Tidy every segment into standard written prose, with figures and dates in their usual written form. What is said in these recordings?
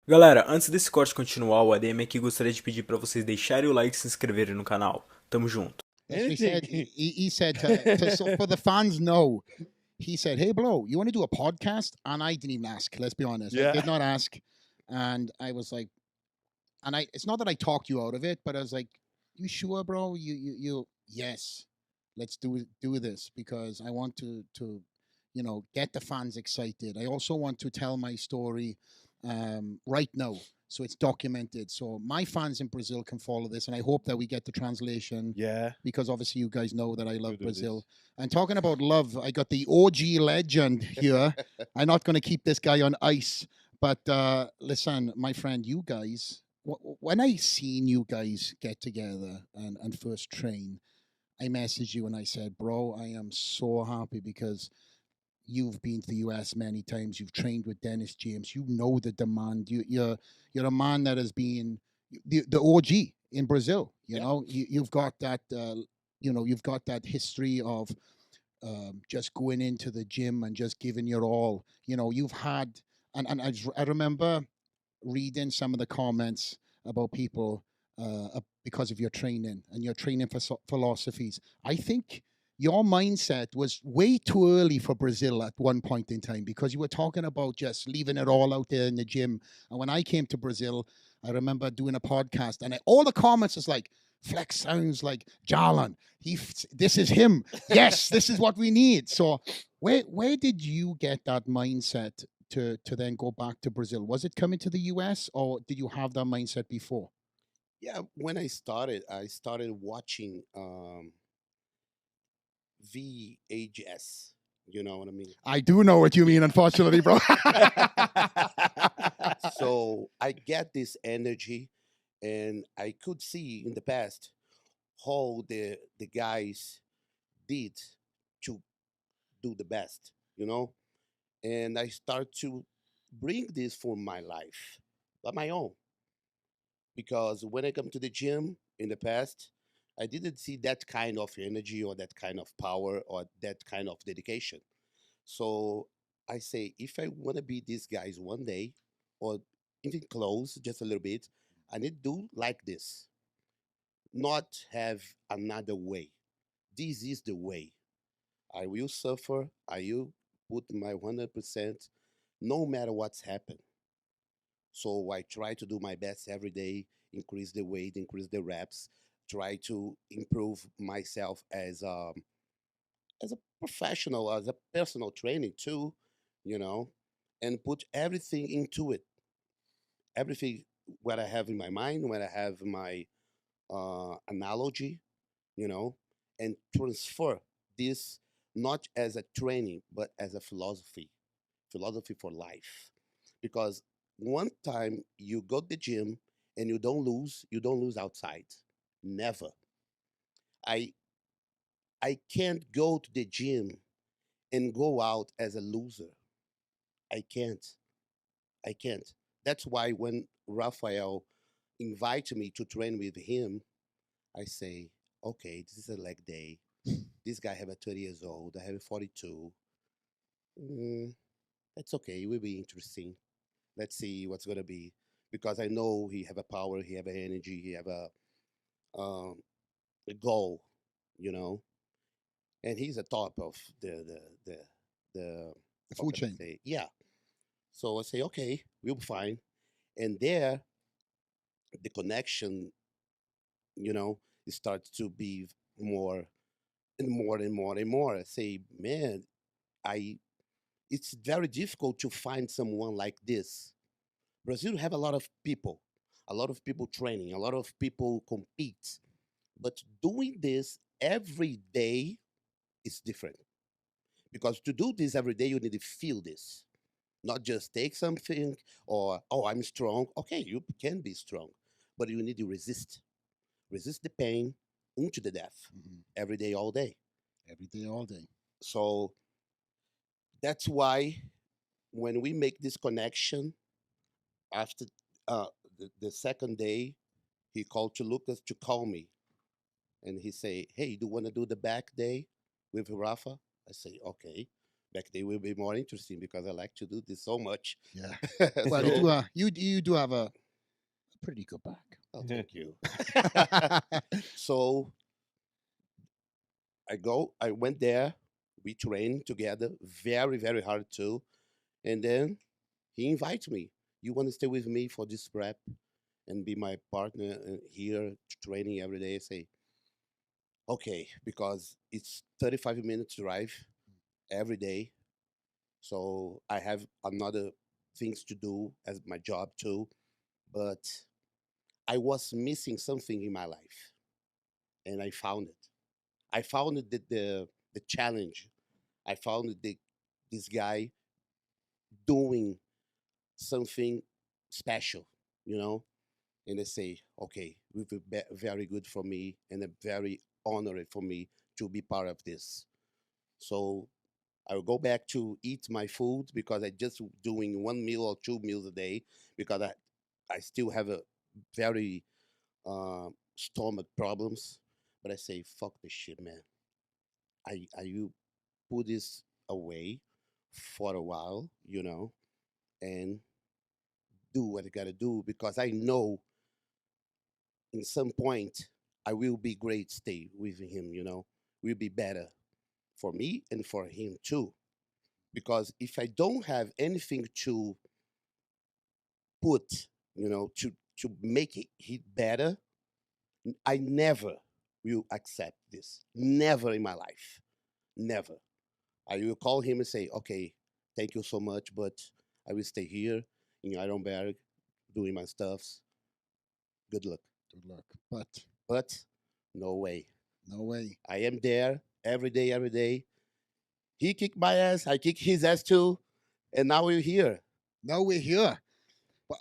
Galera, antes desse corte continuar, o ADM aqui gostaria de pedir para vocês deixarem o like e se inscreverem no canal. Tamo junto. Yes, we said Anything. he said so for the fans know. He said, "Hey, bro, you want to do a podcast?" And I didn't even ask. Let's be honest, I Yeah. did not ask, and I was like, and I. It's not that I talked you out of it, but I was like, "You sure, bro? You yes, let's do this because I want to get the fans excited. I also want to tell my story right now." So it's documented. So my fans in Brazil can follow this, and I hope that we get the translation Yeah. because obviously you guys know that I love We'll do Brazil. this. And talking about love, I got the OG legend here. I'm not going to keep this guy on ice, but listen, my friend, you guys, when I seen you guys get together and first train, I messaged you and I said, bro, I am so happy because you've been to the US many times. You've trained with Dennis James. You know the demand. You're a man that has been the OG in Brazil. You Yeah. know, you've got that. You've got that history of just going into the gym and just giving your all. You know, you've had, I remember reading some of the comments about people because of your training and your training philosophies. I think your mindset was way too early for Brazil at one point in time because you were talking about just leaving it all out there in the gym. And when I came to Brazil, I remember doing a podcast and all the comments is like, Flex sounds like Jalan. This is him. Yes, this is what we need. So where did you get that mindset to then go back to Brazil? Was it coming to the US or did you have that mindset before? Yeah. When I started watching VHS. You know what I mean? I do know what you mean, unfortunately, bro. So I get this energy, and I could see in the past how the guys did to do the best, and I start to bring this for my life, but my own, because when I come to the gym in the past, I didn't see that kind of energy or that kind of power or that kind of dedication. So I say, if I want to be these guys one day, or even close just a little bit, I need to do like this, not have another way. This is the way. I will suffer. I will put my 100%, no matter what's happened. So I try to do my best every day, increase the weight, increase the reps, try to improve myself as a professional, as a personal training too, you know, and put everything into it. Everything what I have in my mind, when I have my analogy, you know, and transfer this not as a training but as a philosophy for life. Because one time you go to the gym and you don't lose outside. Never. I I can't go to the gym and go out as a loser. I can't. I can't. That's why when Rafael invited me to train with him, I say, okay, this is a leg day. This guy have a 30 years old. I have a 42. Mm, that's okay. It will be interesting. Let's see what's gonna be, because I know he have a power, he have an energy, he have um, a goal, you know, and he's a top of the The how food can I chain. say? Yeah. So I say, okay, we'll be fine. And there, the connection, it starts to be more and more and more and more. I say, man, I it's very difficult to find someone like this. Brazil have a lot of people training, a lot of people compete, but doing this every day is different. Because to do this every day, you need to feel this, not just take something or, oh, I'm strong. Okay, you can be strong, but you need to resist the pain into the death Mhm. every day, all day. Every day, all day. So that's why when we make this connection after the second day, he called to Lucas to call me, and he say, "Hey, do you want to do the back day with Rafa?" I say, "Okay." back day will be more interesting because I like to do this so much. Yeah. Well, you So- do. You do have a pretty good back. Oh, thank you. So I went there. We trained together, very, very hard too. And then he invited me. You want to stay with me for this prep and be my partner here training every day? I say, okay, because it's 35 minutes drive every day. So I have another things to do as my job too. But I was missing something in my life and I found it. I found it the challenge. I found this guy doing something special, you know. And they say, okay, it will be very good for me and a very honored for me to be part of this. So I will go back to eat my food because I just doing one meal or two meals a day because I still have a very stomach problems. But I say, fuck this shit, man. I you put this away for a while, you know, and do what I gotta do because I know in some point I will be great stay with him, you know, will be better for me and for him too. Because if I don't have anything to put, you know, to make it better, I never will accept this. Never in my life. Never. I will call him and say, okay, thank you so much, but I will stay here in Ironberg doing my stuffs. Good luck. Good luck. But But no way. no way. I am there every day, every day. He kicked my ass, I kick his ass too, and now we're here. Now we're here. But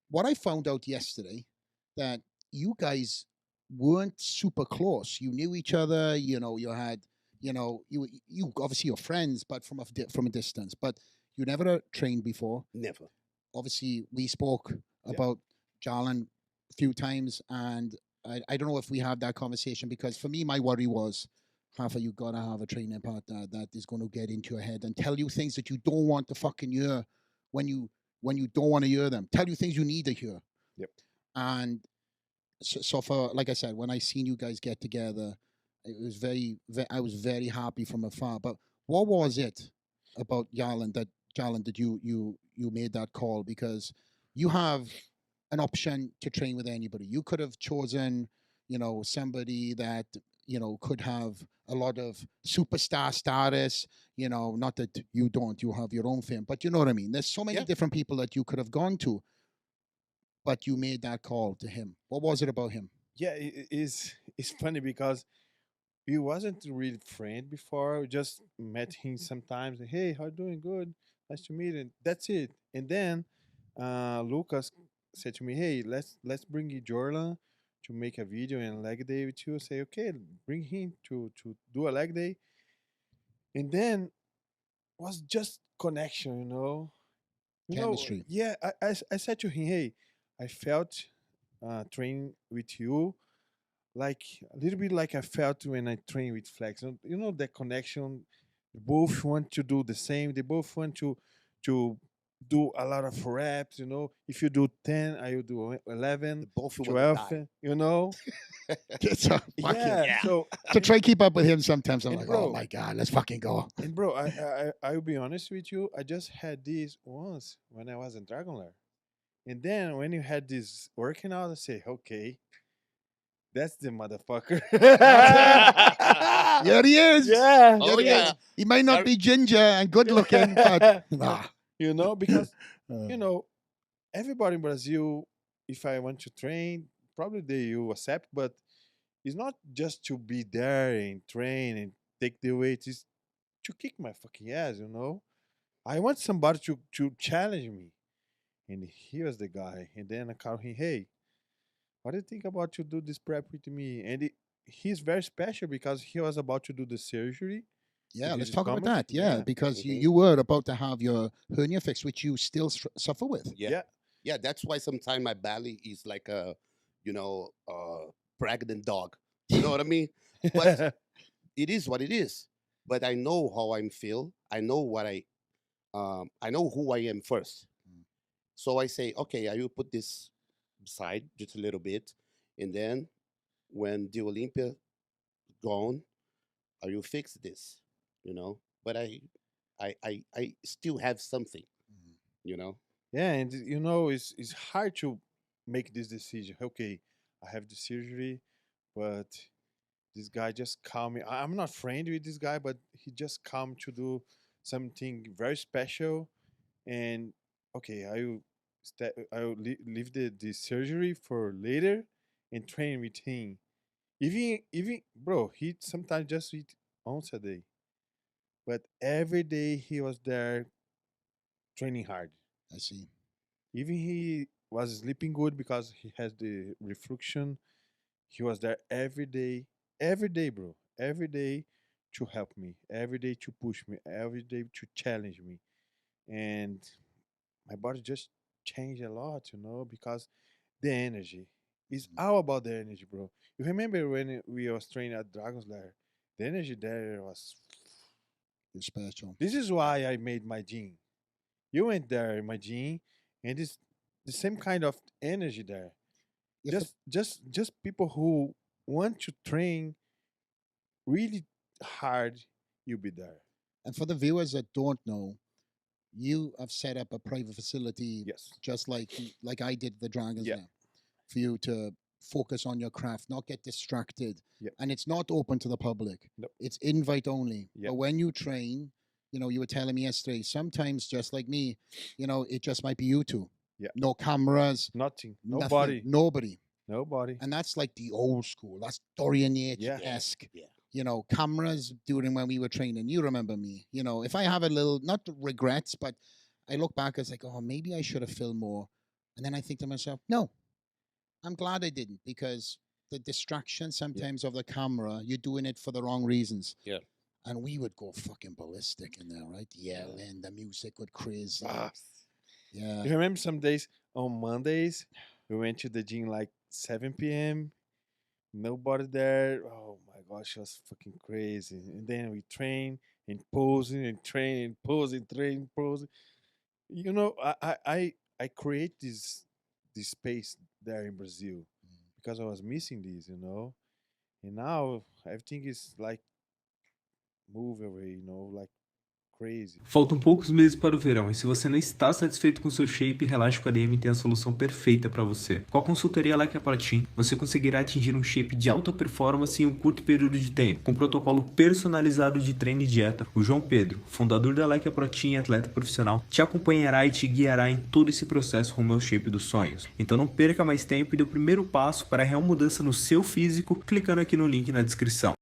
what I found out yesterday that you guys weren't super close. You knew each other. You know, you had, you obviously you're friends, but from a distance. But you never trained before. Never. Obviously, we spoke Yeah. about Jalan a few times, and I don't know if we had that conversation because for me, my worry was, Hafa, you gotta have a training partner that is going to get into your head and tell you things that you don't want to fucking hear when you don't want to hear them. Tell you things you need to hear. Yep. And so for like I said, when I seen you guys get together, it was I was very happy from afar. But what was it about Jalan that you made that call? Because you have an option to train with anybody. You could have chosen, somebody that could have a lot of superstar status. Not that you don't, you have your own fame, but you know what I mean. There's so many Yeah. different people that you could have gone to, but you made that call to him. What was it about him? Yeah, it's funny because we wasn't really friend before. We just met him sometimes. Hey, how you doing? Good. Nice to meet you. That's it. And then Lucas said to me, "Hey, let's bring you Jordan to make a video and leg day with you." I say, "Okay, bring him to do a leg day." And then was just connection, you know. Chemistry. Yeah, I said to him, "Hey, I felt training with you like a little bit like I felt when I train with Flex. You know that connection. They both want to do the same. They both want to do a lot of reps. You know, if you do 10, I will do 11, Both want to 12. die. You know, So fucking- yeah. So to try keep up with him sometimes I'm And like, bro- oh my god, let's fucking go. and bro, I will be honest with you. I just had this once when I was in Dragon Lair, and then when you had this working out, I say, okay, that's the motherfucker. Here he is. Yeah. Oh, Here he yeah. is. He might not There- be ginger and good looking, but nah. You know, because Uh, you know, everybody in Brazil, if I want to train, probably they will accept, but it's not just to be there and train and take the weight, it's to kick my fucking ass, you know. I want somebody to challenge me. And he was the guy. And then I called him, hey, what do you think about to do this prep with me? And he's very special because he was about to do the surgery. yeah, Did let's you talk about comment? that. Yeah, Yeah. because Mhm. you were about to have your hernia fixed, which you still suffer with. Yeah. Yeah. Yeah, that's why sometimes my belly is like a, pregnant dog. You know what I mean? But it is what it is. But I know how I feel. I know I know who I am first. Mm. So I say, okay, I will put this aside just a little bit, and then when the Olympia gone, I will fix this, you know. But I still have something, Mhm. you know. Yeah, and you know, it's hard to make this decision. Okay, I have the surgery, but this guy just come. I'm not friendly with this guy, but he just come to do something very special. And okay, I will leave the surgery for later and train with him. Even bro, he sometimes just eat once a day, but every day he was there training hard. I see. Even he was sleeping good because he has the reflection. He was there every day, bro, every day to help me, every day to push me, every day to challenge me, and my body just changed a lot, you know, because the energy is Mhm. all about the energy, bro. You remember when we was training at Dragon's Lair? The energy there was. You're special. This is why I made my gym. You went there in my gym, and it's the same kind of energy there. If it, Just people who want to train really hard, you'll be there. and for the viewers that don't know, you have set up a private facility Yes. just like I did the Dragons Yeah. Den, for you to focus on your craft, not get distracted. Yeah. And it's not open to the public. Nope. It's invite only. Yeah. But when you train, you know, you were telling me yesterday, sometimes just like me, you know, it just might be you two. Yeah. No cameras, Nothing. nothing, nobody. Nobody. And that's like the old school. That's Dorian Yeah. Yates-esque. Yeah. You know, cameras during when we were training. You remember me. You know, if I have a little, not regrets, but I look back, it's like, oh, maybe I should have filmed more. And then I think to myself, no, I'm glad I didn't, because the distraction sometimes of the camera, you're doing it for the wrong reasons. Yeah. And we would go fucking ballistic in there, right? Yelling, the music would crazy. Ah. Yeah. You remember some days on Mondays, we went to the gym like 7 p.m. Nobody there. Oh my gosh, it was fucking crazy. And then we train and posing and train and posing, train, posing. You know, I create this space there in Brazil because I was missing this, you know. And now everything is like move away, you know, like crazy. Faltam poucos meses para o verão, e se você não está satisfeito com seu shape, relaxe com a DM tem a solução perfeita para você. Com a consultoria Like a Protein, você conseguirá atingir um shape de alta performance em um curto período de tempo, com um protocolo personalizado de treino e dieta. O João Pedro, fundador da Like a Protein e atleta profissional, te acompanhará e te guiará em todo esse processo rumo ao shape dos sonhos. Então não perca mais tempo e dê o primeiro passo para a real mudança no seu físico, clicando aqui no link na descrição.